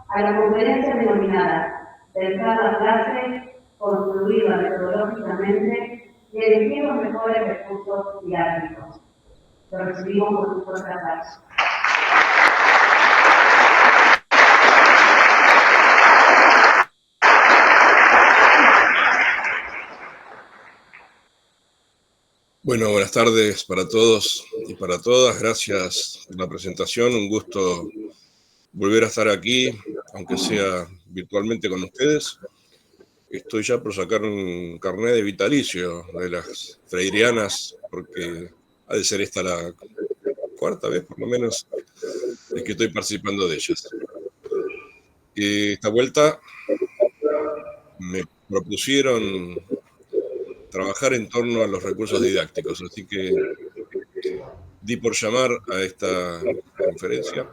a la conferencia denominada Pensar la clase, construirla metodológicamente y elegir los mejores recursos didácticos. Lo recibimos por un fuerte aplauso. Bueno, buenas tardes para todos y para todas. Gracias por la presentación. Un gusto volver a estar aquí, aunque sea virtualmente con ustedes. Estoy ya por sacar un carnet de vitalicio de las freirianas, porque ha de ser esta la cuarta vez, por lo menos, que estoy participando de ellas. Esta vuelta me propusieron trabajar en torno a los recursos didácticos, así que di por llamar a esta conferencia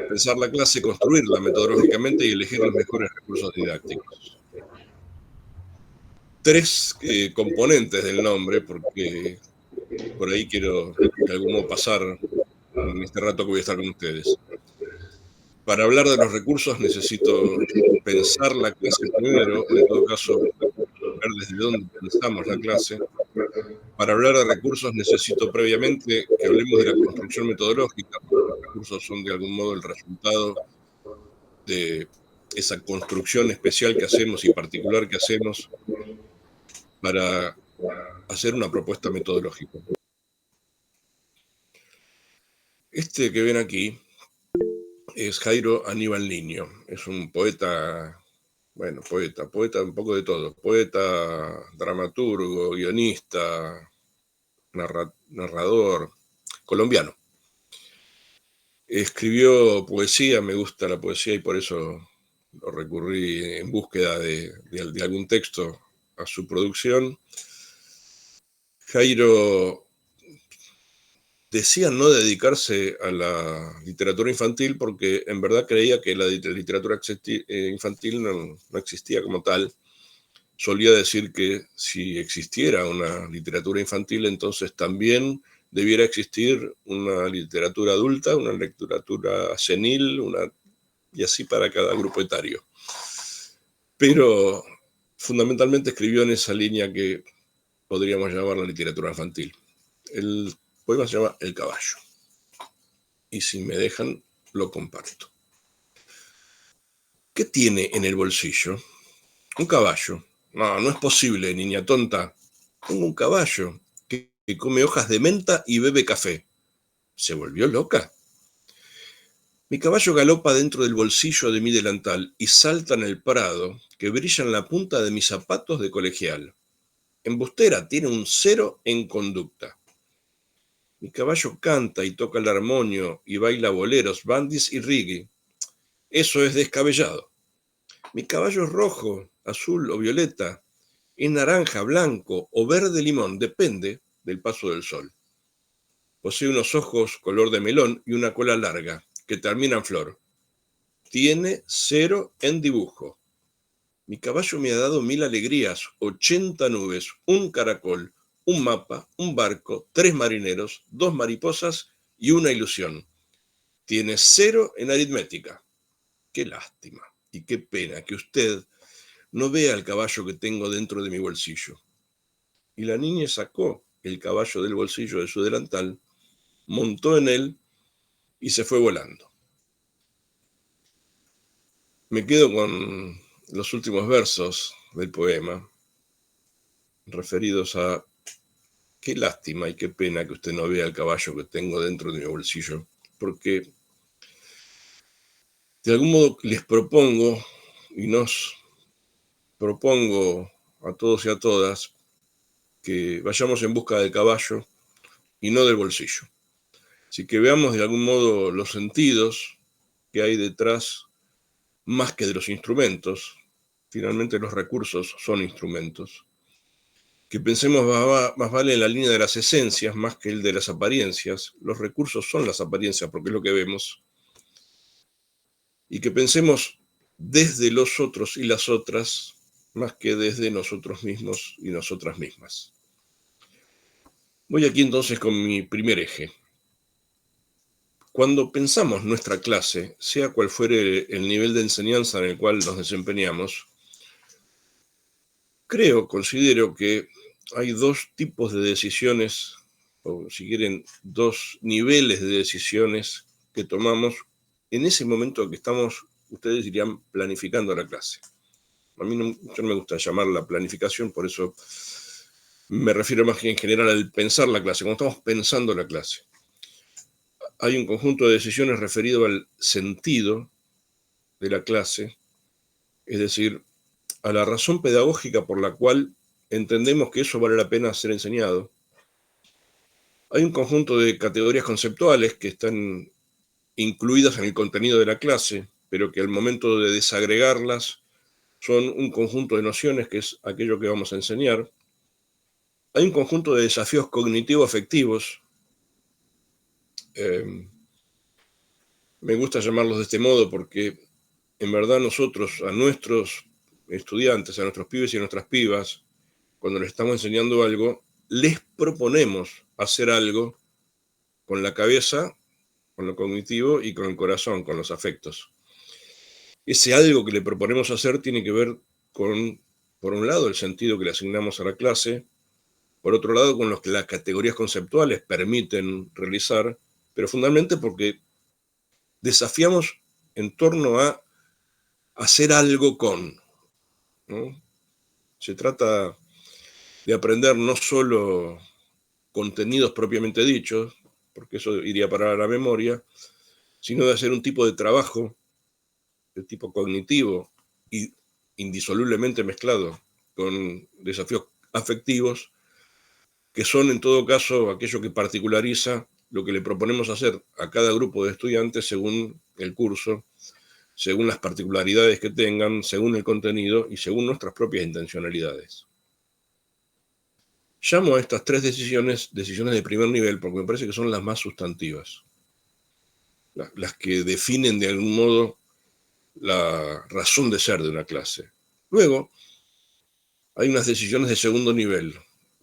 Pensar la clase, construirla metodológicamente y elegir los mejores recursos didácticos. Tres componentes del nombre, porque por ahí quiero de algún modo pasar en este rato que voy a estar con ustedes. Para hablar de los recursos necesito pensar la clase primero, o en todo caso, ver desde dónde pensamos la clase. Para hablar de recursos necesito previamente que hablemos de la construcción metodológica, porque los recursos son de algún modo el resultado de esa construcción especial que hacemos y particular que hacemos para hacer una propuesta metodológica. Este que ven aquí es Jairo Aníbal Niño, es un poeta, bueno, poeta un poco de todo, poeta, dramaturgo, guionista, narrador, colombiano. Escribió poesía, me gusta la poesía y por eso lo recurrí en búsqueda de algún texto a su producción. Jairo decía no dedicarse a la literatura infantil porque en verdad creía que la literatura infantil no existía como tal. Solía decir que si existiera una literatura infantil, entonces también debiera existir una literatura adulta, una literatura senil, y así para cada grupo etario. Pero fundamentalmente escribió en esa línea que podríamos llamar la literatura infantil. El poema se llama El caballo. Y si me dejan, lo comparto. ¿Qué tiene en el bolsillo? Un caballo. No, no es posible, niña tonta. Tengo un caballo que come hojas de menta y bebe café. ¿Se volvió loca? Mi caballo galopa dentro del bolsillo de mi delantal y salta en el prado que brilla en la punta de mis zapatos de colegial. Embustera, tiene un 0 en conducta. Mi caballo canta y toca el armonio y baila boleros, bandis y reggae. Eso es descabellado. Mi caballo es rojo, azul o violeta. Es naranja, blanco o verde limón, depende del paso del sol. Posee unos ojos color de melón y una cola larga, que termina en flor. Tiene 0 en dibujo. Mi caballo me ha dado 1000 alegrías, 80 nubes, un caracol, un mapa, un barco, 3 marineros, 2 mariposas y una ilusión. Tiene 0 en aritmética. Qué lástima y qué pena que usted no vea el caballo que tengo dentro de mi bolsillo. Y la niña sacó el caballo del bolsillo de su delantal, montó en él y se fue volando. Me quedo con los últimos versos del poema, referidos a qué lástima y qué pena que usted no vea el caballo que tengo dentro de mi bolsillo, porque de algún modo les propongo y nos propongo a todos y a todas que vayamos en busca del caballo y no del bolsillo. Así que veamos de algún modo los sentidos que hay detrás más que de los instrumentos. Finalmente los recursos son instrumentos. Que pensemos más vale en la línea de las esencias más que el de las apariencias. Los recursos son las apariencias porque es lo que vemos. Y que pensemos desde los otros y las otras más que desde nosotros mismos y nosotras mismas. Voy aquí entonces con mi primer eje. Cuando pensamos nuestra clase, sea cual fuere el nivel de enseñanza en el cual nos desempeñamos, considero que hay dos tipos de decisiones, o si quieren, dos niveles de decisiones que tomamos en ese momento que estamos, ustedes dirían, planificando la clase. A mí no me gusta llamarla planificación, por eso me refiero más que en general al pensar la clase, cuando estamos pensando la clase. Hay un conjunto de decisiones referido al sentido de la clase, es decir, a la razón pedagógica por la cual entendemos que eso vale la pena ser enseñado. Hay un conjunto de categorías conceptuales que están incluidas en el contenido de la clase, pero que al momento de desagregarlas son un conjunto de nociones que es aquello que vamos a enseñar. Hay un conjunto de desafíos cognitivo-afectivos. Me gusta llamarlos de este modo porque en verdad nosotros a nuestros estudiantes, a nuestros pibes y a nuestras pibas, cuando les estamos enseñando algo, les proponemos hacer algo con la cabeza, con lo cognitivo y con el corazón, con los afectos. Ese algo que le proponemos hacer tiene que ver con, por un lado, el sentido que le asignamos a la clase, por otro lado, con lo que las categorías conceptuales permiten realizar, pero fundamentalmente porque desafiamos en torno a hacer algo con, ¿no? Se trata de aprender no solo contenidos propiamente dichos, porque eso iría para la memoria, sino de hacer un tipo de trabajo de tipo cognitivo y indisolublemente mezclado con desafíos afectivos, que son en todo caso aquello que particulariza lo que le proponemos hacer a cada grupo de estudiantes según el curso, según las particularidades que tengan, según el contenido y según nuestras propias intencionalidades. Llamo a estas tres decisiones de primer nivel porque me parece que son las más sustantivas, las que definen de algún modo la razón de ser de una clase. Luego, hay unas decisiones de segundo nivel,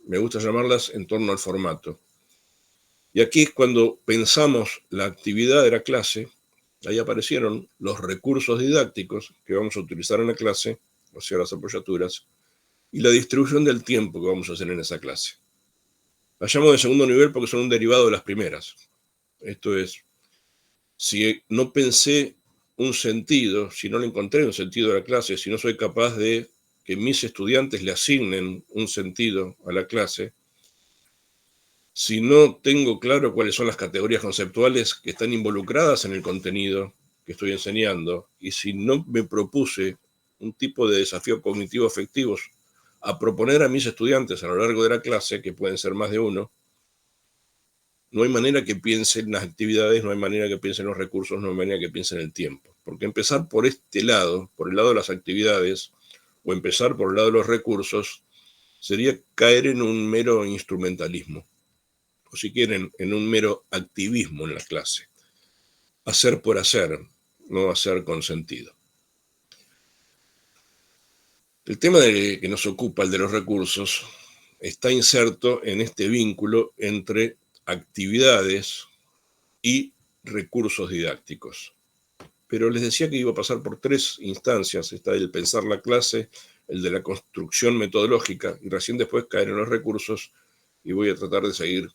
me gusta llamarlas en torno al formato. Y aquí es cuando pensamos la actividad de la clase, ahí aparecieron los recursos didácticos que vamos a utilizar en la clase, o sea, las apoyaturas, y la distribución del tiempo que vamos a hacer en esa clase. Las llamo de segundo nivel porque son un derivado de las primeras. Esto es, si no pensé un sentido, si no le encontré un sentido a la clase, si no soy capaz de que mis estudiantes le asignen un sentido a la clase, si no tengo claro cuáles son las categorías conceptuales que están involucradas en el contenido que estoy enseñando, y si no me propuse un tipo de desafío cognitivo afectivos a proponer a mis estudiantes a lo largo de la clase, que pueden ser más de uno, no hay manera que piensen en las actividades, no hay manera que piensen en los recursos, no hay manera que piensen en el tiempo. Porque empezar por este lado, por el lado de las actividades, o empezar por el lado de los recursos, sería caer en un mero instrumentalismo, o si quieren, en un mero activismo en la clase. Hacer por hacer, no hacer con sentido. El tema que nos ocupa, el de los recursos, está inserto en este vínculo entre actividades y recursos didácticos. Pero les decía que iba a pasar por tres instancias, está el pensar la clase, el de la construcción metodológica, y recién después caer en los recursos, y voy a tratar de seguir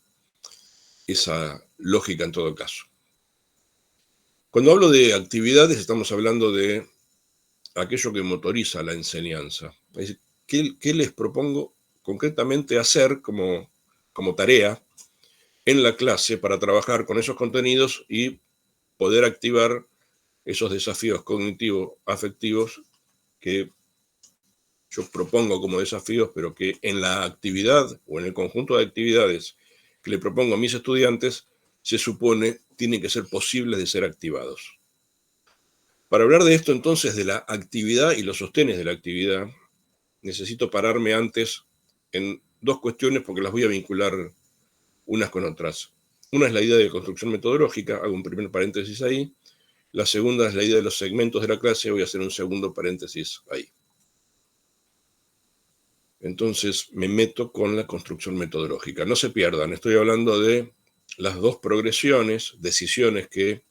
esa lógica en todo caso. Cuando hablo de actividades, estamos hablando de aquello que motoriza la enseñanza. Es decir, ¿qué les propongo concretamente hacer como tarea en la clase para trabajar con esos contenidos y poder activar esos desafíos cognitivos, afectivos, que yo propongo como desafíos, pero que en la actividad o en el conjunto de actividades que le propongo a mis estudiantes, se supone tienen que ser posibles de ser activados. Para hablar de esto entonces, de la actividad y los sostenes de la actividad, necesito pararme antes en dos cuestiones porque las voy a vincular unas con otras. Una es la idea de construcción metodológica, hago un primer paréntesis ahí. La segunda es la idea de los segmentos de la clase, voy a hacer un segundo paréntesis ahí. Entonces me meto con la construcción metodológica. No se pierdan, estoy hablando de las dos progresiones, decisiones que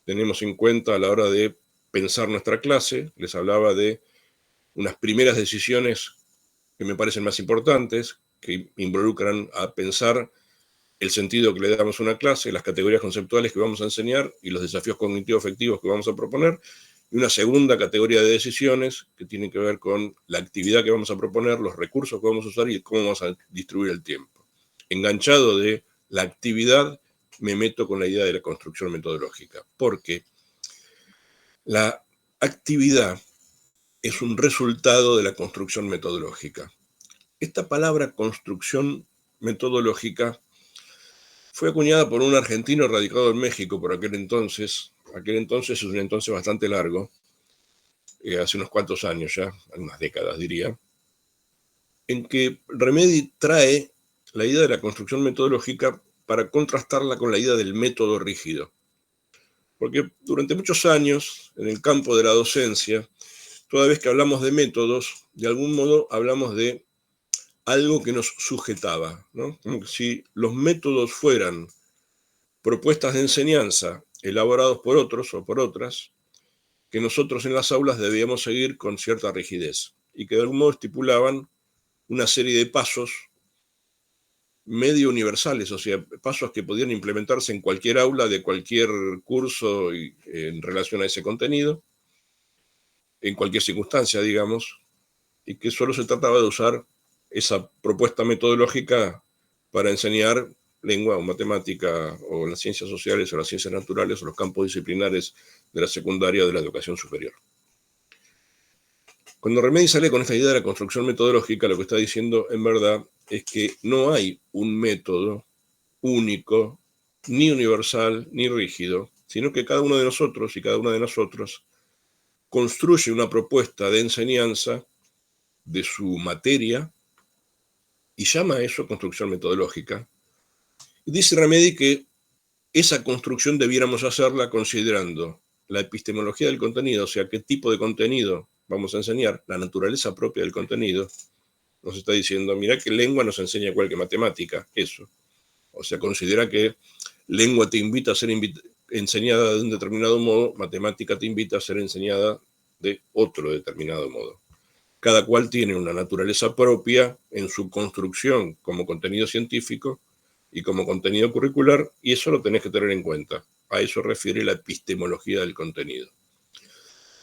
tenemos en cuenta a la hora de pensar nuestra clase. Les hablaba de unas primeras decisiones que me parecen más importantes, que involucran a pensar el sentido que le damos a una clase, las categorías conceptuales que vamos a enseñar y los desafíos cognitivo-afectivos que vamos a proponer, y una segunda categoría de decisiones que tienen que ver con la actividad que vamos a proponer, los recursos que vamos a usar y cómo vamos a distribuir el tiempo. Enganchado de la actividad, me meto con la idea de la construcción metodológica, porque la actividad es un resultado de la construcción metodológica. Esta palabra construcción metodológica fue acuñada por un argentino radicado en México por aquel entonces es un entonces bastante largo, hace unos cuantos años ya, unas décadas diría, en que Remedi trae la idea de la construcción metodológica para contrastarla con la idea del método rígido. Porque durante muchos años, en el campo de la docencia, toda vez que hablamos de métodos, de algún modo hablamos de algo que nos sujetaba, ¿no? Como que si los métodos fueran propuestas de enseñanza elaborados por otros o por otras, que nosotros en las aulas debíamos seguir con cierta rigidez y que de algún modo estipulaban una serie de pasos medio universales, o sea, pasos que podían implementarse en cualquier aula de cualquier curso en relación a ese contenido, en cualquier circunstancia, digamos, y que solo se trataba de usar esa propuesta metodológica para enseñar lengua o matemática o las ciencias sociales o las ciencias naturales o los campos disciplinares de la secundaria o de la educación superior. Cuando Remedi sale con esta idea de la construcción metodológica, lo que está diciendo en verdad es que no hay un método único, ni universal, ni rígido, sino que cada uno de nosotros y cada una de nosotros construye una propuesta de enseñanza de su materia y llama a eso construcción metodológica. Y dice Remedi que esa construcción debiéramos hacerla considerando la epistemología del contenido, o sea, qué tipo de contenido vamos a enseñar, la naturaleza propia del contenido. Nos está diciendo, mirá que lengua nos enseña igual que matemática, eso. O sea, considera que lengua te invita a ser enseñada de un determinado modo, matemática te invita a ser enseñada de otro determinado modo. Cada cual tiene una naturaleza propia en su construcción como contenido científico y como contenido curricular, y eso lo tenés que tener en cuenta. A eso refiere la epistemología del contenido.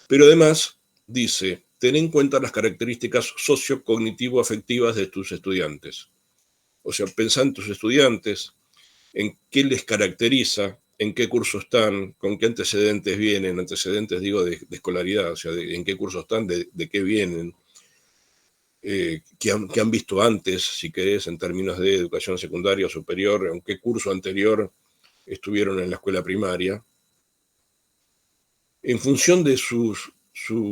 Pero además dice, ten en cuenta las características sociocognitivo-afectivas de tus estudiantes. O sea, pensá en tus estudiantes, en qué les caracteriza, en qué curso están, con qué antecedentes vienen, antecedentes digo de escolaridad, o sea, en qué curso están, de qué vienen, qué han visto antes, si querés, en términos de educación secundaria o superior, en qué curso anterior estuvieron en la escuela primaria. En función de su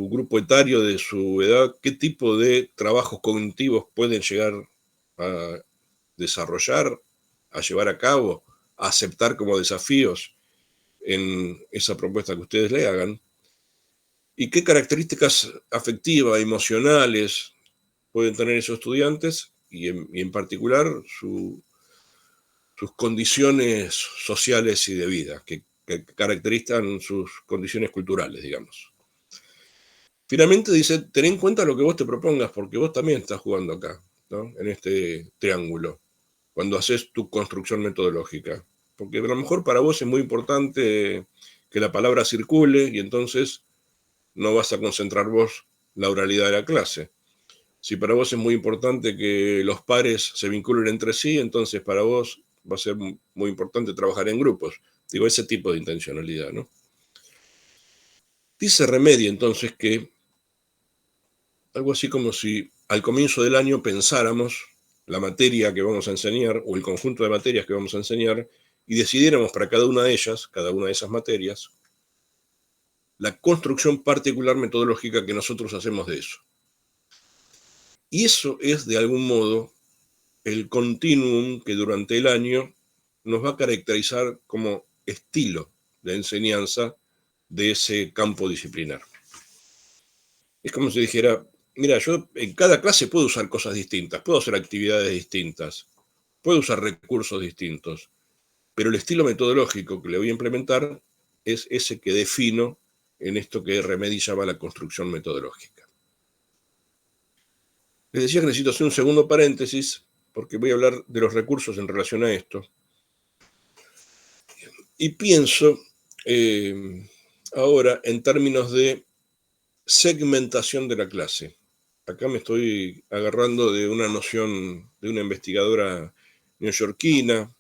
grupo etario, de su edad, qué tipo de trabajos cognitivos pueden llegar a desarrollar, a llevar a cabo, a aceptar como desafíos en esa propuesta que ustedes le hagan, y qué características afectivas, emocionales pueden tener esos estudiantes, y en particular sus condiciones sociales y de vida, que caracterizan sus condiciones culturales, digamos. Finalmente dice, ten en cuenta lo que vos te propongas, porque vos también estás jugando acá, ¿no? En este triángulo, cuando haces tu construcción metodológica. Porque a lo mejor para vos es muy importante que la palabra circule y entonces no vas a concentrar vos la oralidad de la clase. Si para vos es muy importante que los pares se vinculen entre sí, entonces para vos va a ser muy importante trabajar en grupos. Digo, ese tipo de intencionalidad, ¿no? Dice Remedi entonces que algo así como si al comienzo del año pensáramos la materia que vamos a enseñar o el conjunto de materias que vamos a enseñar y decidiéramos para cada una de ellas, cada una de esas materias, la construcción particular metodológica que nosotros hacemos de eso. Y eso es, de algún modo, el continuum que durante el año nos va a caracterizar como estilo de enseñanza de ese campo disciplinar. Es como si dijera, mira, yo en cada clase puedo usar cosas distintas, puedo hacer actividades distintas, puedo usar recursos distintos, Pero el estilo metodológico que le voy a implementar es ese que defino en esto que Remedi llama la construcción metodológica. Les decía que necesito hacer un segundo paréntesis porque voy a hablar de los recursos en relación a esto. Y pienso ahora en términos de segmentación de la clase. Acá me estoy agarrando de una noción de una investigadora neoyorquina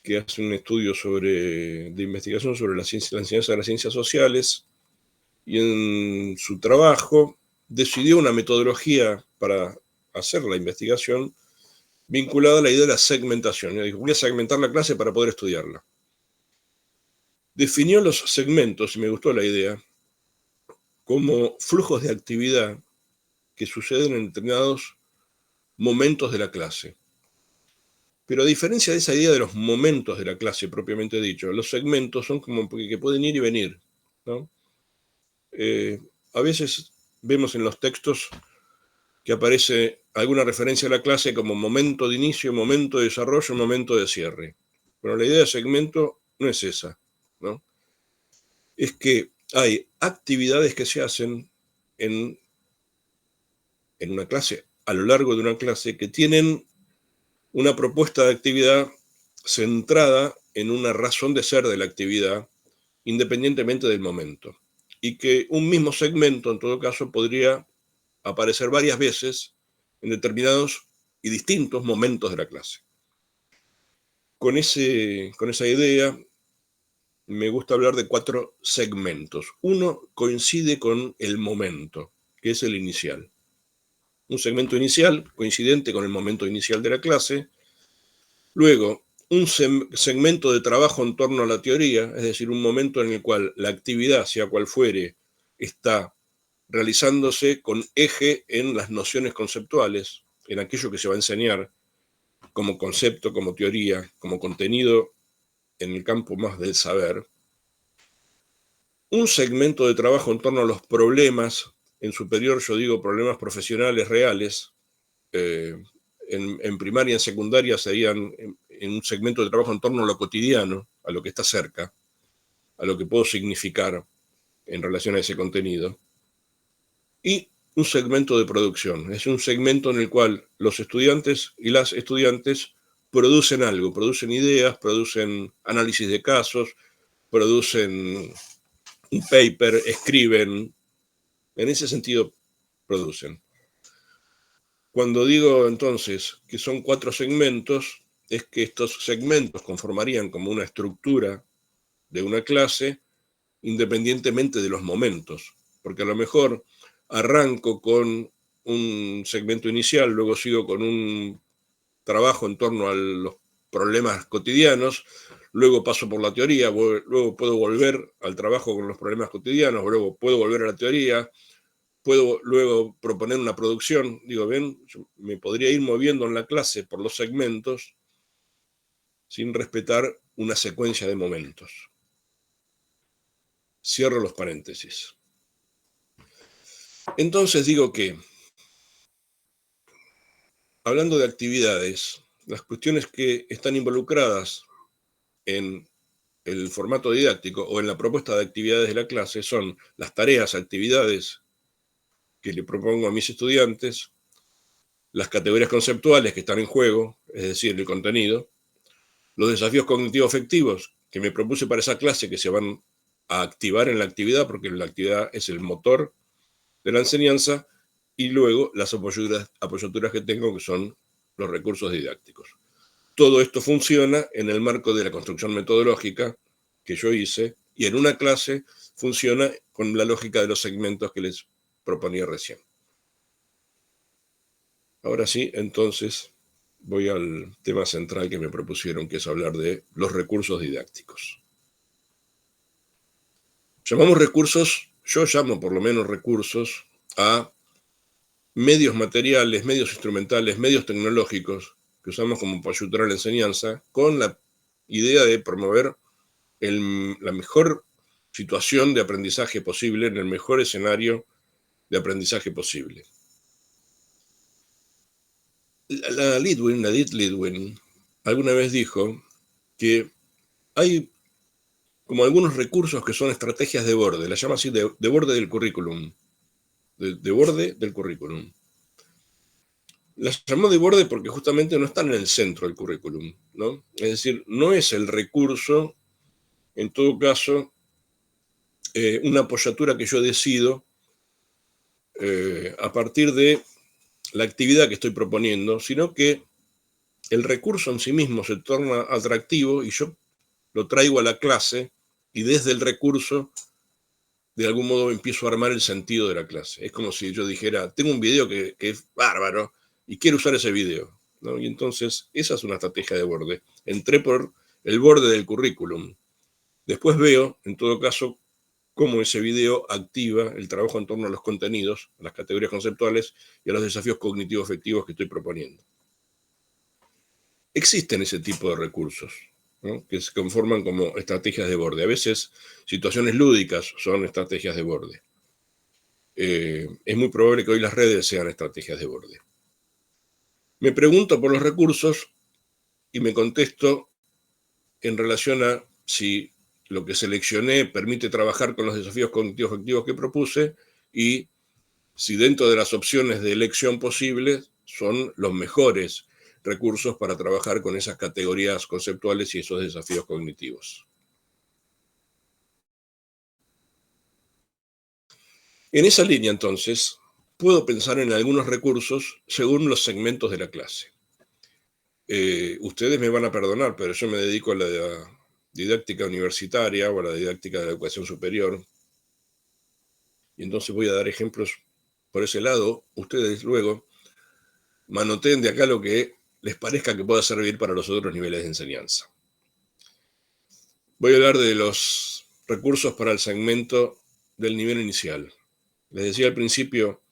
que hace un estudio de investigación sobre la enseñanza de las ciencias sociales, y en su trabajo decidió una metodología para hacer la investigación vinculada a la idea de la segmentación. Y dijo, voy a segmentar la clase para poder estudiarla. Definió los segmentos, y me gustó la idea, como flujos de actividad que suceden en determinados momentos de la clase. Pero a diferencia de esa idea de los momentos de la clase propiamente dicho, los segmentos son como que pueden ir y venir, ¿no? A veces vemos en los textos que aparece alguna referencia a la clase como momento de inicio, momento de desarrollo, momento de cierre. Pero la idea de segmento no es esa, ¿no? Es que hay actividades que se hacen en una clase, a lo largo de una clase, que tienen una propuesta de actividad centrada en una razón de ser de la actividad, independientemente del momento. Y que un mismo segmento, en todo caso, podría aparecer varias veces en determinados y distintos momentos de la clase. Con esa idea, me gusta hablar de 4 segmentos. Uno coincide con el momento, que es el inicial. Un segmento inicial coincidente con el momento inicial de la clase. Luego, un segmento de trabajo en torno a la teoría, es decir, un momento en el cual la actividad, sea cual fuere, está realizándose con eje en las nociones conceptuales, en aquello que se va a enseñar como concepto, como teoría, como contenido en el campo más del saber. Un segmento de trabajo en torno a los problemas, en superior yo digo problemas profesionales reales, en primaria y en secundaria serían en un segmento de trabajo en torno a lo cotidiano, a lo que está cerca, a lo que puedo significar en relación a ese contenido. Y un segmento de producción, es un segmento en el cual los estudiantes y las estudiantes producen algo, producen ideas, producen análisis de casos, producen un paper, escriben, en ese sentido producen. Cuando digo entonces que son 4 segmentos, es que estos segmentos conformarían como una estructura de una clase independientemente de los momentos, porque a lo mejor arranco con un segmento inicial, luego sigo con un trabajo en torno a los problemas cotidianos, luego paso por la teoría, luego puedo volver al trabajo con los problemas cotidianos, luego puedo volver a la teoría, puedo luego proponer una producción. Digo, ven, me podría ir moviendo en la clase por los segmentos sin respetar una secuencia de momentos. Cierro los paréntesis. Entonces digo que, hablando de actividades, las cuestiones que están involucradas en el formato didáctico o en la propuesta de actividades de la clase son las tareas, actividades que le propongo a mis estudiantes, las categorías conceptuales que están en juego, es decir, el contenido, los desafíos cognitivo-afectivos que me propuse para esa clase que se van a activar en la actividad, porque la actividad es el motor de la enseñanza, y luego las apoyaturas que tengo, que son los recursos didácticos. Todo esto funciona en el marco de la construcción metodológica que yo hice, y en una clase funciona con la lógica de los segmentos que les proponía recién. Ahora sí, entonces voy al tema central que me propusieron, que es hablar de los recursos didácticos. Llamamos recursos, yo llamo por lo menos recursos, a medios materiales, medios instrumentales, medios tecnológicos que usamos como para ayudar a la enseñanza, con la idea de promover la mejor situación de aprendizaje posible, en el mejor escenario de aprendizaje posible. La Edith Lidwin alguna vez dijo que hay como algunos recursos que son estrategias de borde, las llama así de borde del currículum, de borde del currículum. Las llamó de borde porque justamente no están en el centro del currículum, ¿no? Es decir, no es el recurso, en todo caso, una apoyatura que yo decido a partir de la actividad que estoy proponiendo, sino que el recurso en sí mismo se torna atractivo y yo lo traigo a la clase y desde el recurso de algún modo empiezo a armar el sentido de la clase. Es como si yo dijera, tengo un video que es bárbaro y quiero usar ese video, ¿no? Y entonces esa es una estrategia de borde. Entré por el borde del currículum. Después veo, en todo caso, cómo ese video activa el trabajo en torno a los contenidos, a las categorías conceptuales y a los desafíos cognitivos efectivos que estoy proponiendo. Existen ese tipo de recursos, ¿no? Que se conforman como estrategias de borde. A veces situaciones lúdicas son estrategias de borde. Es muy probable que hoy las redes sean estrategias de borde. Me pregunto por los recursos y me contesto en relación a si lo que seleccioné permite trabajar con los desafíos cognitivos efectivos que propuse y si dentro de las opciones de elección posibles son los mejores recursos para trabajar con esas categorías conceptuales y esos desafíos cognitivos. En esa línea, entonces, puedo pensar en algunos recursos según los segmentos de la clase. Ustedes me van a perdonar, pero yo me dedico a la didáctica universitaria o a la didáctica de la educación superior, y entonces voy a dar ejemplos por ese lado. Ustedes luego manoteen de acá lo que les parezca que pueda servir para los otros niveles de enseñanza. Voy a hablar de los recursos para el segmento del nivel inicial. Les decía al principio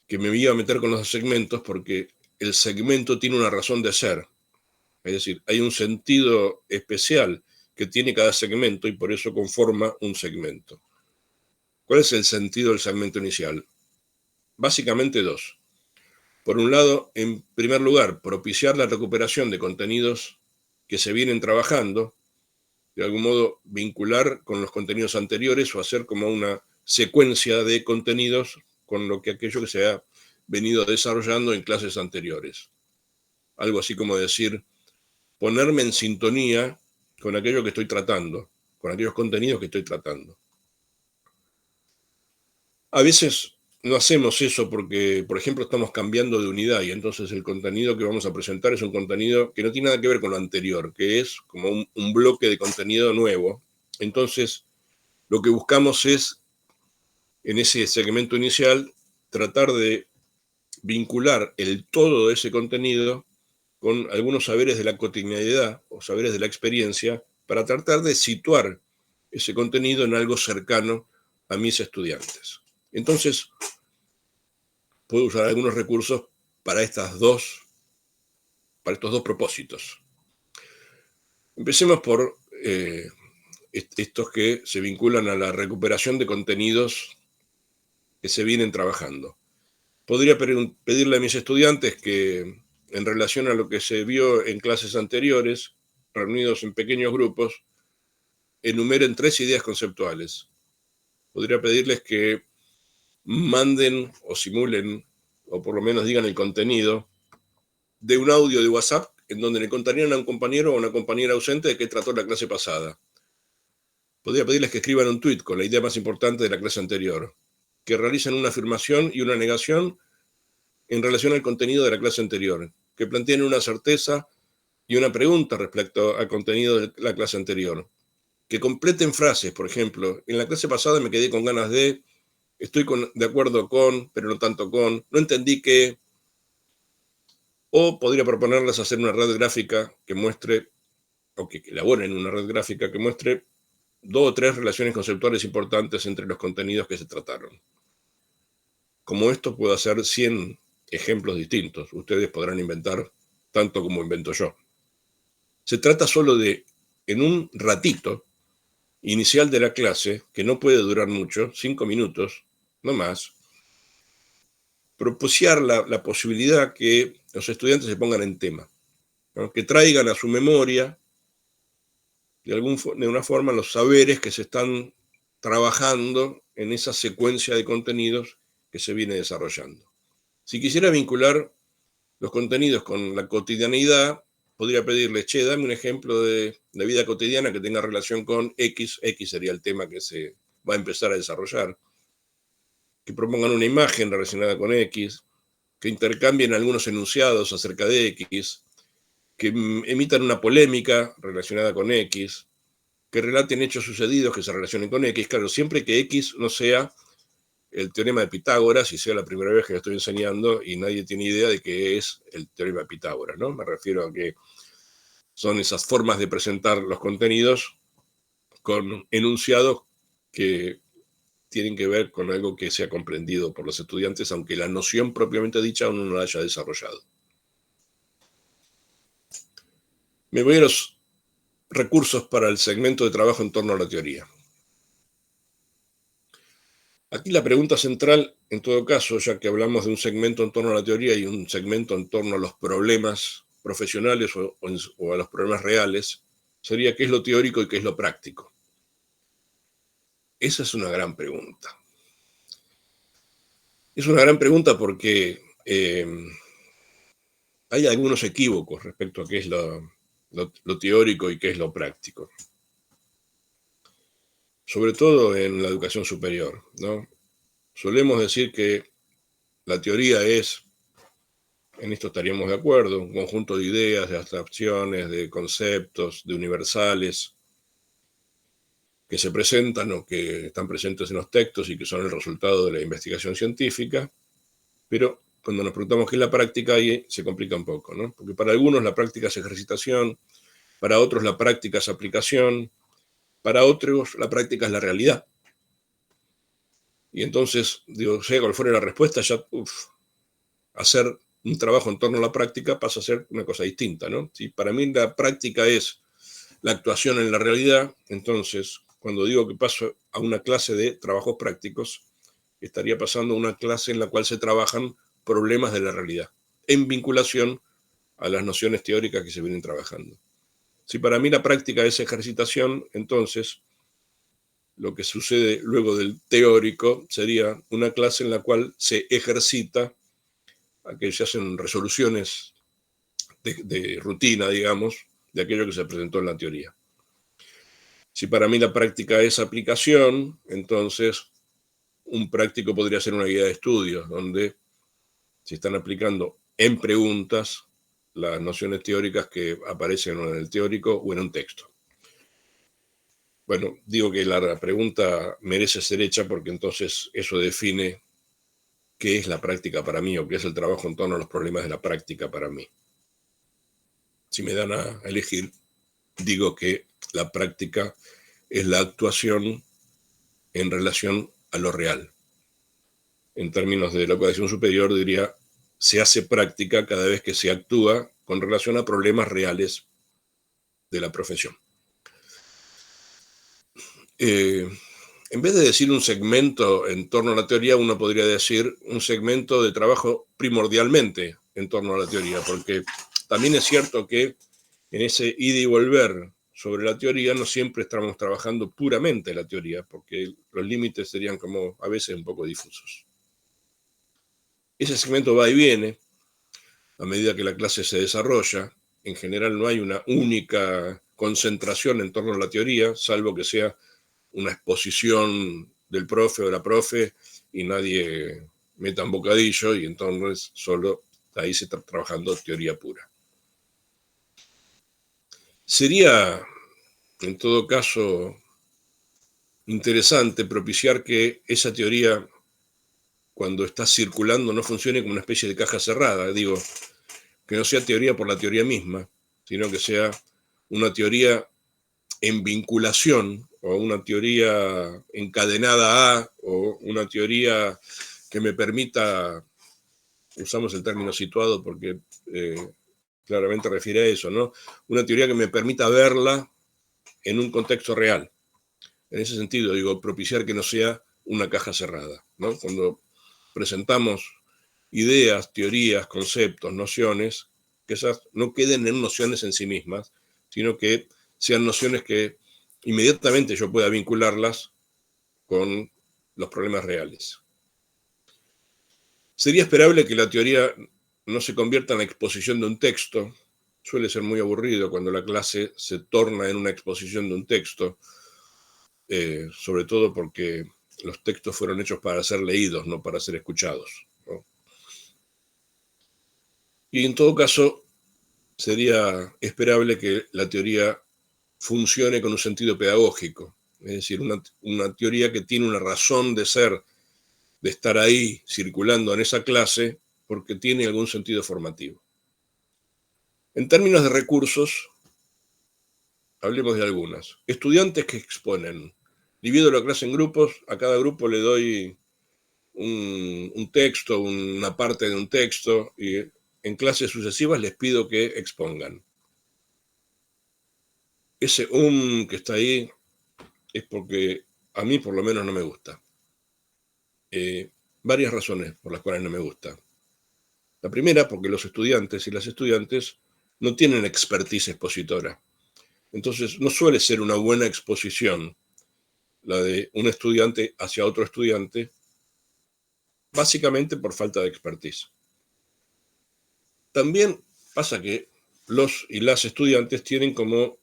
que me iba a meter con los segmentos porque el segmento tiene una razón de ser. Es decir, hay un sentido especial que tiene cada segmento y por eso conforma un segmento. ¿Cuál es el sentido del segmento inicial? Básicamente dos. Por un lado, en primer lugar, propiciar la recuperación de contenidos que se vienen trabajando, de algún modo vincular con los contenidos anteriores o hacer como una secuencia de contenidos con aquello que se ha venido desarrollando en clases anteriores. Algo así como decir, ponerme en sintonía con aquello que estoy tratando, con aquellos contenidos que estoy tratando. A veces no hacemos eso porque, por ejemplo, estamos cambiando de unidad y entonces el contenido que vamos a presentar es un contenido que no tiene nada que ver con lo anterior, que es como un bloque de contenido nuevo. Entonces, lo que buscamos es, en ese segmento inicial, tratar de vincular el todo de ese contenido con algunos saberes de la cotidianidad o saberes de la experiencia para tratar de situar ese contenido en algo cercano a mis estudiantes. Entonces, puedo usar algunos recursos para estos dos propósitos. Empecemos por estos que se vinculan a la recuperación de contenidos que se vienen trabajando. Podría pedirle a mis estudiantes que, en relación a lo que se vio en clases anteriores, reunidos en pequeños grupos, enumeren 3 ideas conceptuales. Podría pedirles que manden o simulen, o por lo menos digan el contenido, de un audio de WhatsApp en donde le contarían a un compañero o una compañera ausente de qué trató la clase pasada. Podría pedirles que escriban un tuit con la idea más importante de la clase anterior, que realicen una afirmación y una negación en relación al contenido de la clase anterior, que planteen una certeza y una pregunta respecto al contenido de la clase anterior, que completen frases, por ejemplo, en la clase pasada me quedé con ganas de, estoy de acuerdo con, pero no tanto con, no entendí qué, o podría proponerles hacer una red gráfica que muestre, o que elaboren una red gráfica que muestre 2 o 3 relaciones conceptuales importantes entre los contenidos que se trataron. Como esto puedo hacer 100 ejemplos distintos. Ustedes podrán inventar tanto como invento yo. Se trata solo de, en un ratito inicial de la clase, que no puede durar mucho, 5 minutos, no más, propiciar la posibilidad que los estudiantes se pongan en tema, ¿no? Que traigan a su memoria de una forma los saberes que se están trabajando en esa secuencia de contenidos que se viene desarrollando. Si quisiera vincular los contenidos con la cotidianidad, podría pedirle, che, dame un ejemplo de vida cotidiana que tenga relación con X. X sería el tema que se va a empezar a desarrollar. Que propongan una imagen relacionada con X, que intercambien algunos enunciados acerca de X, que emitan una polémica relacionada con X, que relaten hechos sucedidos que se relacionen con X. Claro, siempre que X no sea el teorema de Pitágoras y sea la primera vez que lo estoy enseñando y nadie tiene idea de qué es el teorema de Pitágoras, ¿no? Me refiero a que son esas formas de presentar los contenidos con enunciados que tienen que ver con algo que sea comprendido por los estudiantes, aunque la noción propiamente dicha aún no la haya desarrollado. Me voy a los recursos para el segmento de trabajo en torno a la teoría. Aquí la pregunta central, en todo caso, ya que hablamos de un segmento en torno a la teoría y un segmento en torno a los problemas profesionales o a los problemas reales, sería qué es lo teórico y qué es lo práctico. Esa es una gran pregunta. Es una gran pregunta porque hay algunos equívocos respecto a qué es lo teórico y qué es lo práctico. Sobre todo en la educación superior, ¿no? Solemos decir que la teoría es, en esto estaríamos de acuerdo, un conjunto de ideas, de abstracciones, de conceptos, de universales, que se presentan o que están presentes en los textos y que son el resultado de la investigación científica, pero cuando nos preguntamos qué es la práctica, ahí se complica un poco, ¿no? Porque para algunos la práctica es ejercitación, para otros la práctica es aplicación, para otros la práctica es la realidad. Y entonces, digo, sea cual fuera la respuesta, ya hacer un trabajo en torno a la práctica pasa a ser una cosa distinta, ¿no? Si para mí la práctica es la actuación en la realidad, entonces, cuando digo que paso a una clase de trabajos prácticos, estaría pasando a una clase en la cual se trabajan problemas de la realidad, en vinculación a las nociones teóricas que se vienen trabajando. Si para mí la práctica es ejercitación, entonces lo que sucede luego del teórico sería una clase en la cual se ejercita, a que se hacen resoluciones de rutina, digamos, de aquello que se presentó en la teoría. Si para mí la práctica es aplicación, entonces un práctico podría ser una guía de estudios, donde se están aplicando en preguntas las nociones teóricas que aparecen en el teórico o en un texto. Bueno, digo que la pregunta merece ser hecha porque entonces eso define qué es la práctica para mí o qué es el trabajo en torno a los problemas de la práctica para mí. Si me dan a elegir, digo que la práctica es la actuación en relación a lo real. En términos de la educación superior, diría, se hace práctica cada vez que se actúa con relación a problemas reales de la profesión. En vez de decir un segmento en torno a la teoría, uno podría decir un segmento de trabajo primordialmente en torno a la teoría, porque también es cierto que en ese ida y volver sobre la teoría no siempre estamos trabajando puramente la teoría, porque los límites serían como a veces un poco difusos. Ese segmento va y viene a medida que la clase se desarrolla. En general no hay una única concentración en torno a la teoría, salvo que sea una exposición del profe o de la profe y nadie meta un bocadillo y entonces solo ahí se está trabajando teoría pura. Sería, en todo caso, interesante propiciar que esa teoría, cuando está circulando, no funcione como una especie de caja cerrada. Digo, que no sea teoría por la teoría misma, sino que sea una teoría en vinculación o una teoría encadenada a o una teoría que me permita, usamos el término situado porque claramente refiere a eso, ¿no? Una teoría que me permita verla en un contexto real. En ese sentido, digo, propiciar que no sea una caja cerrada, ¿no? Cuando presentamos ideas, teorías, conceptos, nociones, que esas no queden en nociones en sí mismas, sino que sean nociones que inmediatamente yo pueda vincularlas con los problemas reales. Sería esperable que la teoría no se convierta en la exposición de un texto. Suele ser muy aburrido cuando la clase se torna en una exposición de un texto, sobre todo porque los textos fueron hechos para ser leídos, no para ser escuchados, ¿no? Y en todo caso, sería esperable que la teoría funcione con un sentido pedagógico, es decir, una teoría que tiene una razón de ser, de estar ahí circulando en esa clase, porque tiene algún sentido formativo. En términos de recursos, hablemos de algunas. Estudiantes que exponen. Divido la clase en grupos, a cada grupo le doy un texto, una parte de un texto, y en clases sucesivas les pido que expongan. Ese que está ahí es porque a mí por lo menos no me gusta. Varias razones por las cuales no me gusta. La primera, porque los estudiantes y las estudiantes no tienen expertise expositora. Entonces, no suele ser una buena exposición la de un estudiante hacia otro estudiante, básicamente por falta de expertise. También pasa que los y las estudiantes tienen como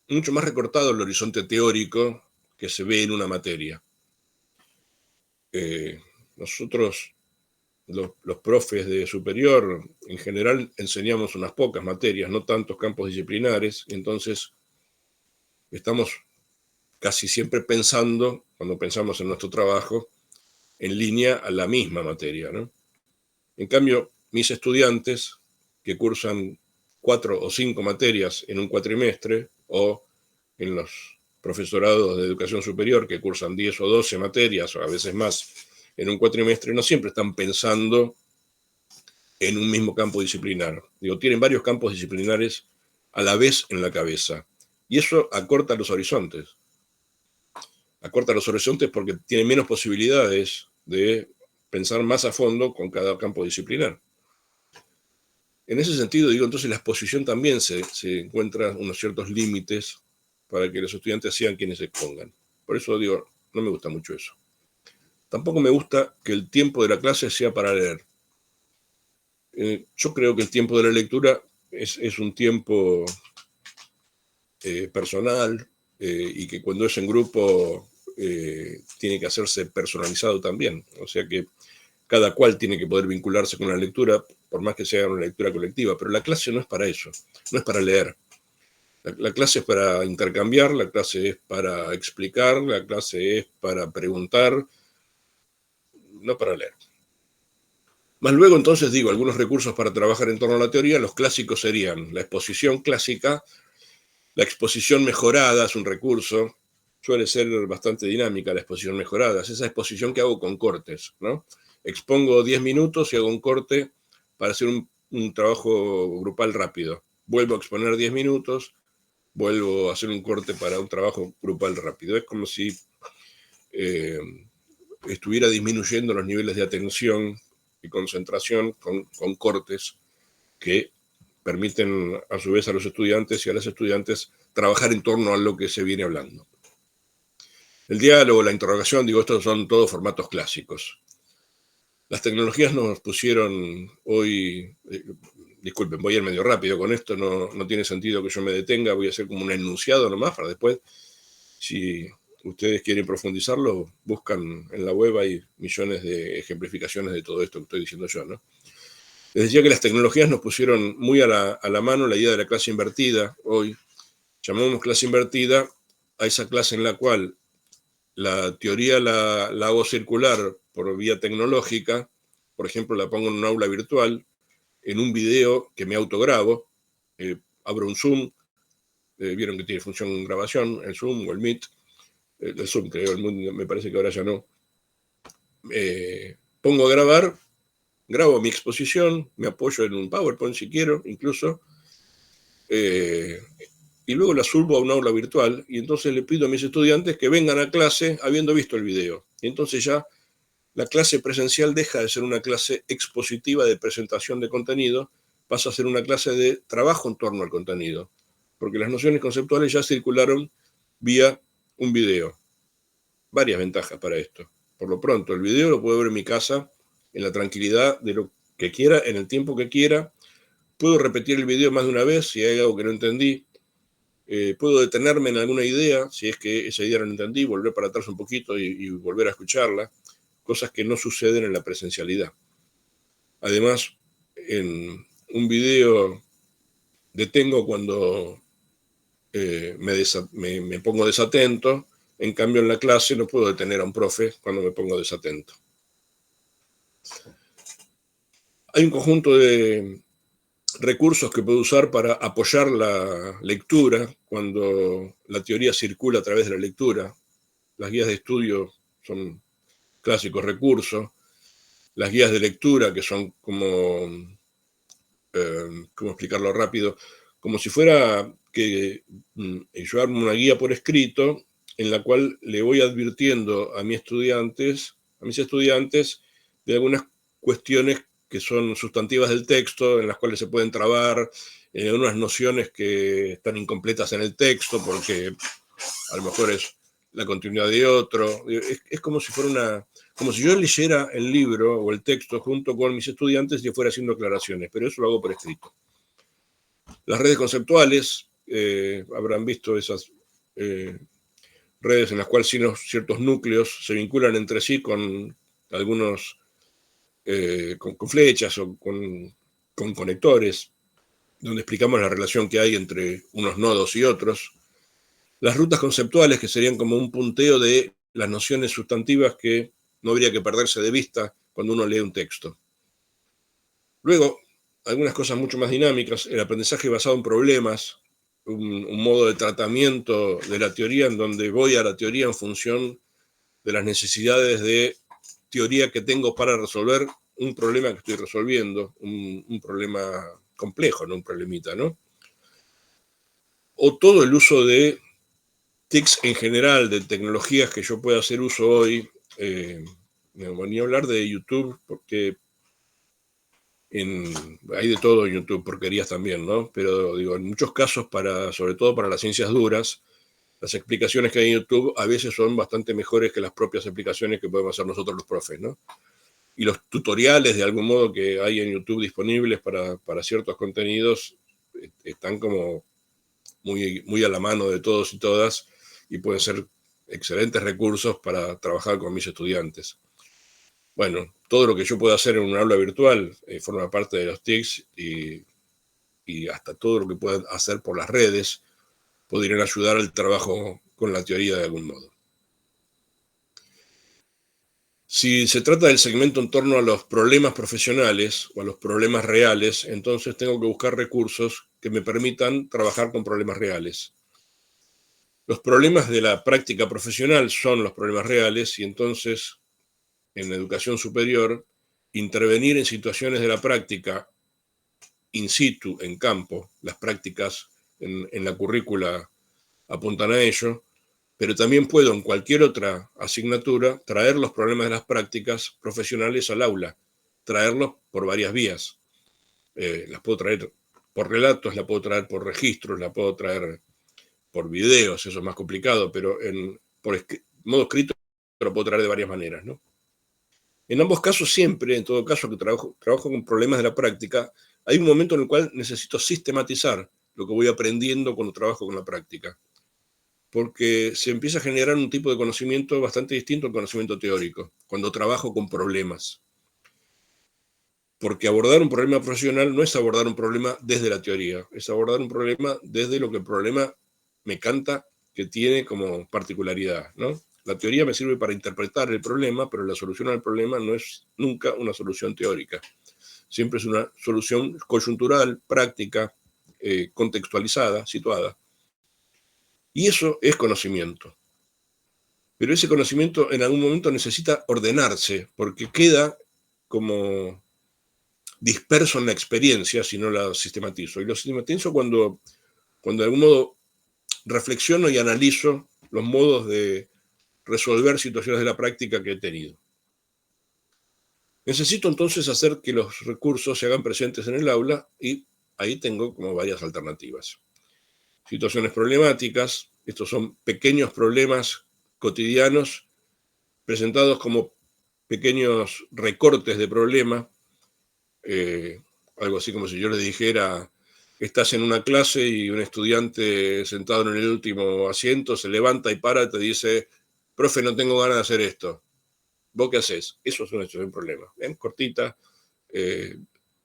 mucho más recortado el horizonte teórico que se ve en una materia. Nosotros, los profes de superior, en general enseñamos unas pocas materias, no tantos campos disciplinares, y entonces estamos casi siempre pensando, cuando pensamos en nuestro trabajo, en línea a la misma materia, ¿no? En cambio, mis estudiantes que cursan 4 o 5 materias en un cuatrimestre, o en los profesorados de educación superior que cursan 10 o 12 materias, o a veces más, en un cuatrimestre, no siempre están pensando en un mismo campo disciplinar. Digo, tienen varios campos disciplinares a la vez en la cabeza. Y eso acorta los horizontes. Acorta los horizontes porque tienen menos posibilidades de pensar más a fondo con cada campo disciplinar. En ese sentido, digo, entonces la exposición también se encuentra unos ciertos límites para que los estudiantes sean quienes expongan. Por eso digo, no me gusta mucho eso. Tampoco me gusta que el tiempo de la clase sea para leer. Yo creo que el tiempo de la lectura es un tiempo personal y que cuando es en grupo tiene que hacerse personalizado también. O sea que cada cual tiene que poder vincularse con la lectura, por más que sea una lectura colectiva, pero la clase no es para eso, no es para leer. La clase es para intercambiar, la clase es para explicar, la clase es para preguntar, no para leer. Más luego, entonces, digo, algunos recursos para trabajar en torno a la teoría, los clásicos serían la exposición clásica, la exposición mejorada es un recurso, suele ser bastante dinámica la exposición mejorada, es esa exposición que hago con cortes, ¿no? Expongo 10 minutos y hago un corte para hacer un trabajo grupal rápido. Vuelvo a exponer 10 minutos, vuelvo a hacer un corte para un trabajo grupal rápido. Es como si estuviera disminuyendo los niveles de atención y concentración con cortes que permiten a su vez a los estudiantes y a las estudiantes trabajar en torno a lo que se viene hablando. El diálogo, la interrogación, digo, estos son todos formatos clásicos. Las tecnologías nos pusieron hoy, disculpen, voy a ir medio rápido con esto, no tiene sentido que yo me detenga, voy a hacer como un enunciado nomás para después, si ustedes quieren profundizarlo, buscan en la web, hay millones de ejemplificaciones de todo esto que estoy diciendo yo, ¿no? Les decía que las tecnologías nos pusieron muy a la mano la idea de la clase invertida. Hoy llamamos clase invertida a esa clase en la cual la teoría la hago circular por vía tecnológica, por ejemplo, la pongo en un aula virtual, en un video que me autograbo, abro un Zoom, vieron que tiene función grabación, el Zoom o el Meet, el Zoom creo, el Meet me parece que ahora ya no. Pongo a grabar, grabo mi exposición, me apoyo en un PowerPoint si quiero, incluso, y luego la subo a un aula virtual, y entonces le pido a mis estudiantes que vengan a clase habiendo visto el video. Y entonces ya la clase presencial deja de ser una clase expositiva de presentación de contenido, pasa a ser una clase de trabajo en torno al contenido. porque las nociones conceptuales ya circularon vía un video. Varias ventajas para esto. Por lo pronto, el video lo puedo ver en mi casa, en la tranquilidad de lo que quiera, en el tiempo que quiera. Puedo repetir el video más de una vez si hay algo que no entendí. Puedo detenerme en alguna idea, si es que esa idea no la entendí, volver para atrás un poquito y volver a escucharla, cosas que no suceden en la presencialidad. Además, en un video detengo cuando me pongo desatento, en cambio en la clase no puedo detener a un profe cuando me pongo desatento. Hay un conjunto de recursos que puedo usar para apoyar la lectura cuando la teoría circula a través de la lectura. Las guías de estudio son clásicos recursos. Las guías de lectura, que son como, ¿cómo explicarlo rápido? Como si fuera que yo armo una guía por escrito en la cual le voy advirtiendo a mis estudiantes de algunas cuestiones que son sustantivas del texto, en las cuales se pueden trabar, unas nociones que están incompletas en el texto, porque a lo mejor es la continuidad de otro. Es como si fuera como si yo leyera el libro o el texto junto con mis estudiantes y fuera haciendo aclaraciones, pero eso lo hago por escrito. Las redes conceptuales, habrán visto esas redes en las cuales ciertos núcleos se vinculan entre sí con algunos con flechas o con conectores, donde explicamos la relación que hay entre unos nodos y otros. Las rutas conceptuales, que serían como un punteo de las nociones sustantivas que no habría que perderse de vista cuando uno lee un texto. Luego, algunas cosas mucho más dinámicas, el aprendizaje basado en problemas, un modo de tratamiento de la teoría en donde voy a la teoría en función de las necesidades de teoría que tengo para resolver un problema que estoy resolviendo, un problema complejo, no un problemita, ¿no? O todo el uso de TICs en general, de tecnologías que yo pueda hacer uso hoy. Ni hablar de YouTube, porque hay de todo en YouTube, porquerías también, ¿no? Pero digo, en muchos casos, sobre todo para las ciencias duras, las explicaciones que hay en YouTube a veces son bastante mejores que las propias explicaciones que podemos hacer nosotros los profes, ¿no? Y los tutoriales, de algún modo, que hay en YouTube disponibles para ciertos contenidos, están como muy, muy a la mano de todos y todas, y pueden ser excelentes recursos para trabajar con mis estudiantes. Bueno, todo lo que yo pueda hacer en un aula virtual forma parte de los TICs, y hasta todo lo que pueda hacer por las redes podrían ayudar al trabajo con la teoría de algún modo. Si se trata del segmento en torno a los problemas profesionales o a los problemas reales, entonces tengo que buscar recursos que me permitan trabajar con problemas reales. Los problemas de la práctica profesional son los problemas reales, y entonces en la educación superior, intervenir en situaciones de la práctica in situ, en campo, las prácticas en la currícula apuntan a ello, pero también puedo en cualquier otra asignatura traer los problemas de las prácticas profesionales al aula, traerlos por varias vías. Las puedo traer por relatos, las puedo traer por registros, las puedo traer por videos, eso es más complicado, pero por modo escrito lo puedo traer de varias maneras, ¿no? En ambos casos siempre, en todo caso que trabajo con problemas de la práctica, hay un momento en el cual necesito sistematizar lo que voy aprendiendo cuando trabajo con la práctica, porque se empieza a generar un tipo de conocimiento bastante distinto al conocimiento teórico, cuando trabajo con problemas. Porque abordar un problema profesional no es abordar un problema desde la teoría, es abordar un problema desde lo que el problema me canta que tiene como particularidad, ¿no? La teoría me sirve para interpretar el problema, pero la solución al problema no es nunca una solución teórica. Siempre es una solución coyuntural, práctica, contextualizada, situada. Y eso es conocimiento. Pero ese conocimiento en algún momento necesita ordenarse, porque queda como disperso en la experiencia si no la sistematizo. Y lo sistematizo cuando de algún modo reflexiono y analizo los modos de resolver situaciones de la práctica que he tenido. Necesito entonces hacer que los recursos se hagan presentes en el aula, y ahí tengo como varias alternativas. situaciones problemáticas. Estos son pequeños problemas cotidianos presentados como pequeños recortes de problema, algo así como si yo le dijera, estás en una clase y un estudiante sentado en el último asiento se levanta y para y te dice, profe, no tengo ganas de hacer esto. ¿Vos qué haces? Eso es un problema. Bien cortita,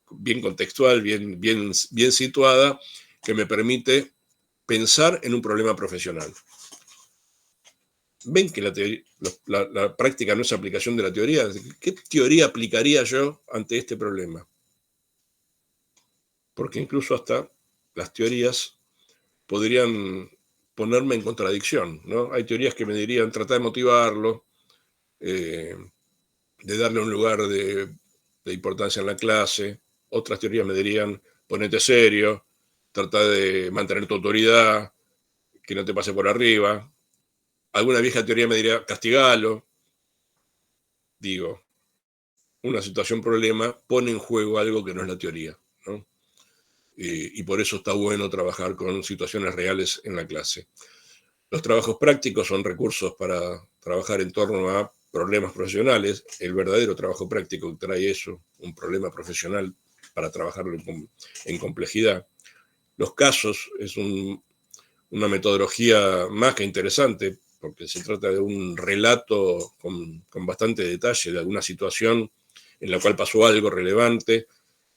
bien contextual, bien situada, que me permite pensar en un problema profesional. Ven que la práctica no es aplicación de la teoría. ¿Qué teoría aplicaría yo ante este problema? Porque incluso hasta las teorías podrían ponerme en contradicción, ¿no? Hay teorías que me dirían tratar de motivarlo, de darle un lugar de importancia en la clase. Otras teorías me dirían ponete serio, trata de mantener tu autoridad, que no te pase por arriba. Alguna vieja teoría me diría castigalo. Digo, una situación problema pone en juego algo que no es la teoría, ¿no? Y por eso está bueno trabajar con situaciones reales en la clase. Los trabajos prácticos son recursos para trabajar en torno a problemas profesionales. El verdadero trabajo práctico trae eso, un problema profesional para trabajarlo en complejidad. Los casos es una metodología más que interesante, porque se trata de un relato con bastante detalle de alguna situación en la cual pasó algo relevante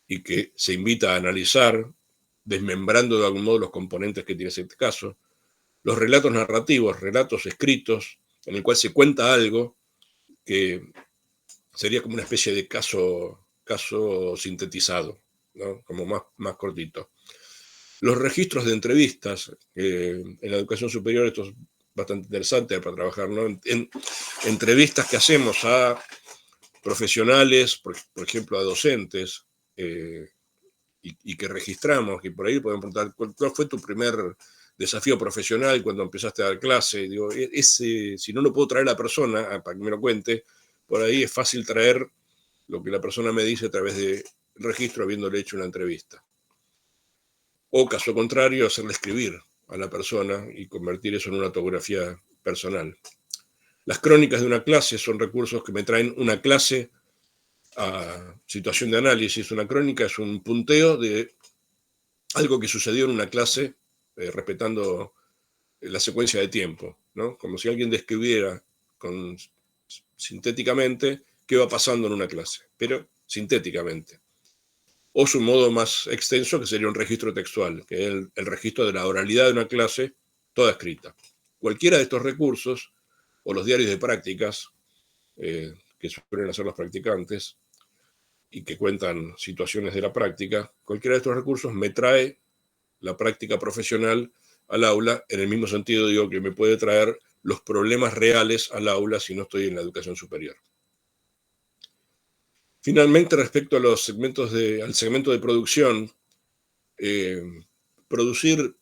y que se invita a analizar, desmembrando de algún modo los componentes que tiene ese caso. Los relatos narrativos, relatos escritos, en el cual se cuenta algo que sería como una especie de caso sintetizado, ¿no? Como más cortito. Los registros de entrevistas, en la educación superior esto es bastante interesante para trabajar, ¿no? En entrevistas que hacemos a profesionales, por ejemplo a docentes, y que registramos, que por ahí podemos preguntar, ¿cuál fue tu primer desafío profesional cuando empezaste a dar clase? Digo, si no lo puedo traer a la persona para que me lo cuente, por ahí es fácil traer lo que la persona me dice a través del registro habiéndole hecho una entrevista. O caso contrario, hacerle escribir a la persona y convertir eso en una autografía personal. Las crónicas de una clase son recursos que me traen una clase a situación de análisis. Una crónica es un punteo de algo que sucedió en una clase, respetando la secuencia de tiempo, ¿no? Como si alguien describiera sintéticamente qué va pasando en una clase, pero sintéticamente. O su modo más extenso, que sería un registro textual, que es el registro de la oralidad de una clase toda escrita. Cualquiera de estos recursos, o los diarios de prácticas, que suelen hacer los practicantes, y que cuentan situaciones de la práctica, cualquiera de estos recursos me trae la práctica profesional al aula, en el mismo sentido digo que me puede traer los problemas reales al aula si no estoy en la educación superior. Finalmente, respecto a al segmento de producción, producir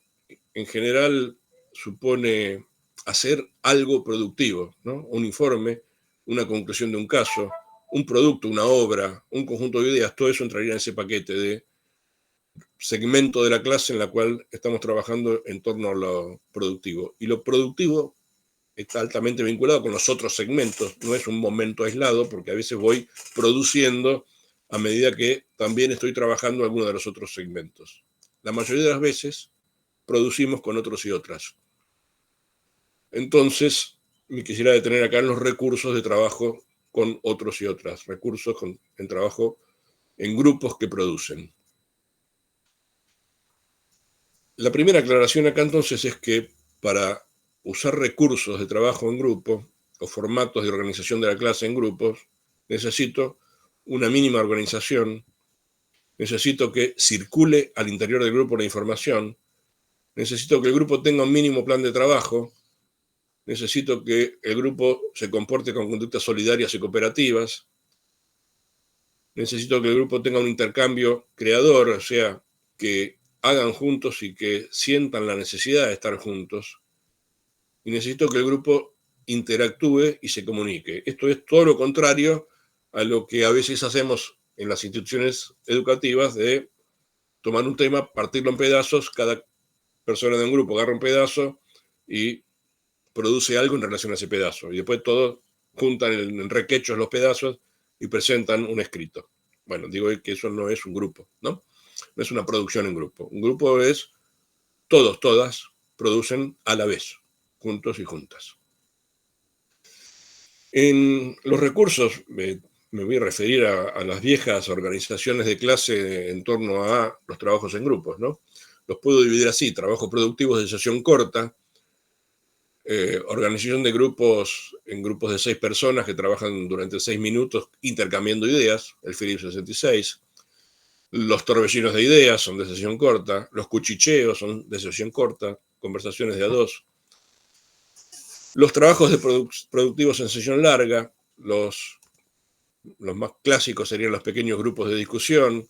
en general supone hacer algo productivo, ¿no? Un informe, una conclusión de un caso, un producto, una obra, un conjunto de ideas, todo eso entraría en ese paquete de segmento de la clase en la cual estamos trabajando en torno a lo productivo. Y lo productivo está altamente vinculado con los otros segmentos, no es un momento aislado, porque a veces voy produciendo a medida que también estoy trabajando alguno de los otros segmentos. La mayoría de las veces producimos con otros y otras. Entonces, me quisiera detener acá en los recursos de trabajo con otros y otras, recursos en trabajo en grupos que producen. La primera aclaración acá entonces es que para usar recursos de trabajo en grupo o formatos de organización de la clase en grupos, necesito una mínima organización, necesito que circule al interior del grupo la información, necesito que el grupo tenga un mínimo plan de trabajo, necesito que el grupo se comporte con conductas solidarias y cooperativas, necesito que el grupo tenga un intercambio creador, o sea, que hagan juntos y que sientan la necesidad de estar juntos, y necesito que el grupo interactúe y se comunique. Esto es todo lo contrario a lo que a veces hacemos en las instituciones educativas de tomar un tema, partirlo en pedazos, cada persona de un grupo agarra un pedazo y produce algo en relación a ese pedazo. Y después todos juntan en requechos los pedazos y presentan un escrito. Bueno, digo que eso no es un grupo, ¿no? No es una producción en grupo. Un grupo es todos, todas producen a la vez, juntos y juntas. En los recursos, me voy a referir a las viejas organizaciones de clase en torno a los trabajos en grupos, ¿no? Los puedo dividir así: trabajos productivos de sesión corta, organización de grupos en grupos de 6 personas que trabajan durante 6 minutos intercambiando ideas, el Phillips 66. Los torbellinos de ideas son de sesión corta, los cuchicheos son de sesión corta, conversaciones de a dos. Los trabajos productivos en sesión larga, los más clásicos serían los pequeños grupos de discusión,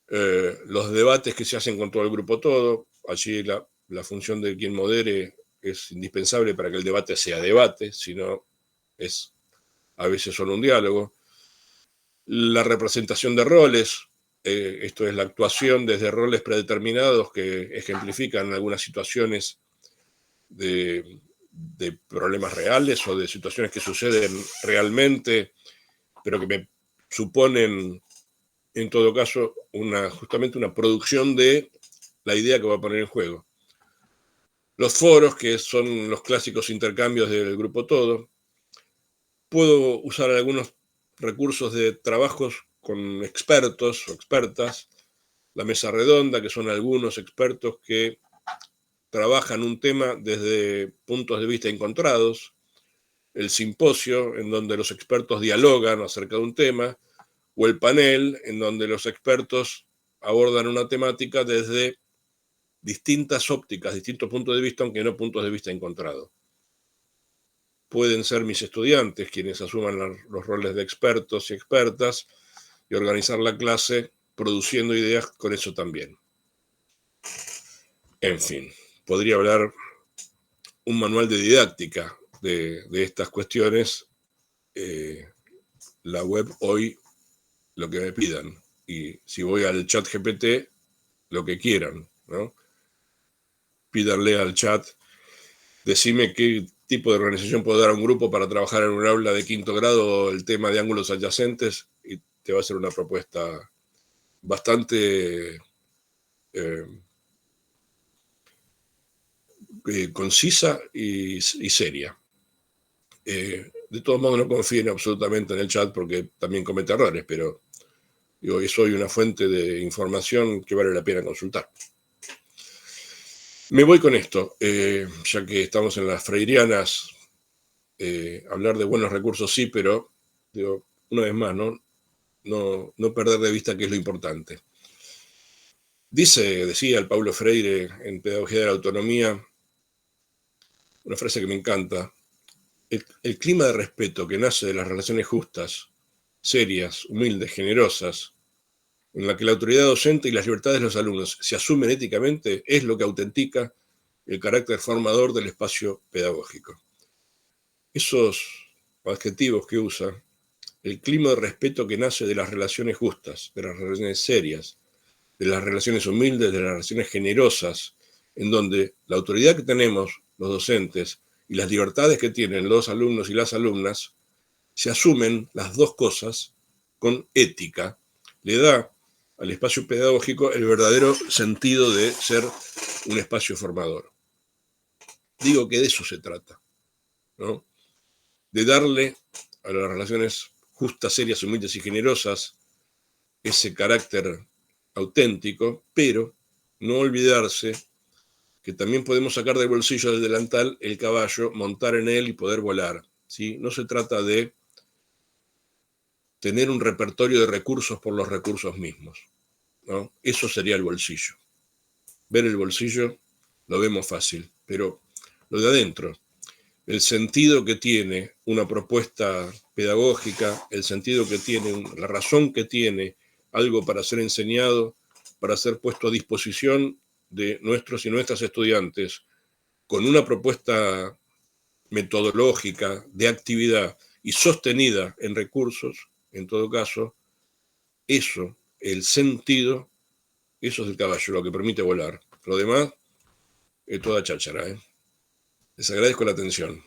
los debates que se hacen con todo el grupo todo. Allí la función de quien modere es indispensable para que el debate sea debate, si no es a veces solo un diálogo. La representación de roles, esto es la actuación desde roles predeterminados que ejemplifican algunas situaciones de problemas reales o de situaciones que suceden realmente, pero que me suponen, en todo caso, justamente una producción de la idea que va a poner en juego. Los foros, que son los clásicos intercambios del grupo todo. Puedo usar algunos recursos de trabajos con expertos o expertas. La mesa redonda, que son algunos expertos que trabajan un tema desde puntos de vista encontrados. El simposio, en donde los expertos dialogan acerca de un tema. O el panel, en donde los expertos abordan una temática desde distintas ópticas, distintos puntos de vista, aunque no puntos de vista encontrados. Pueden ser mis estudiantes quienes asuman los roles de expertos y expertas y organizar la clase produciendo ideas con eso también. En fin, podría hablar un manual de didáctica de estas cuestiones. La web hoy, lo que me pidan. Y si voy al chat GPT, lo que quieran, ¿no? Pídanle al chat, decime qué tipo de organización puedo dar a un grupo para trabajar en un aula de 5º grado el tema de ángulos adyacentes, y te va a hacer una propuesta bastante concisa y seria. De todos modos, no confíen absolutamente en el chat porque también comete errores, pero digo, es hoy una fuente de información que vale la pena consultar. Me voy con esto, ya que estamos en las freirianas. Hablar de buenos recursos sí, pero digo, una vez más, no perder de vista qué es lo importante. Decía el Paulo Freire en Pedagogía de la Autonomía, una frase que me encanta: el clima de respeto que nace de las relaciones justas, serias, humildes, generosas, en la que la autoridad docente y las libertades de los alumnos se asumen éticamente, es lo que autentica el carácter formador del espacio pedagógico. Esos adjetivos que usa, el clima de respeto que nace de las relaciones justas, de las relaciones serias, de las relaciones humildes, de las relaciones generosas, en donde la autoridad que tenemos los docentes y las libertades que tienen los alumnos y las alumnas se asumen las dos cosas con ética, le da al espacio pedagógico el verdadero sentido de ser un espacio formador. Digo que de eso se trata, ¿no? De darle a las relaciones justas, serias, humildes y generosas ese carácter auténtico, pero no olvidarse que también podemos sacar del bolsillo del delantal el caballo, montar en él y poder volar, ¿sí? No se trata de tener un repertorio de recursos por los recursos mismos, ¿no? Eso sería el bolsillo. Ver el bolsillo lo vemos fácil, pero lo de adentro, el sentido que tiene una propuesta pedagógica, el sentido que tiene, la razón que tiene algo para ser enseñado, para ser puesto a disposición de nuestros y nuestras estudiantes, con una propuesta metodológica de actividad y sostenida en recursos, en todo caso, eso, el sentido, eso es el caballo, lo que permite volar. Lo demás Es toda cháchara, ¿eh? Les agradezco la atención.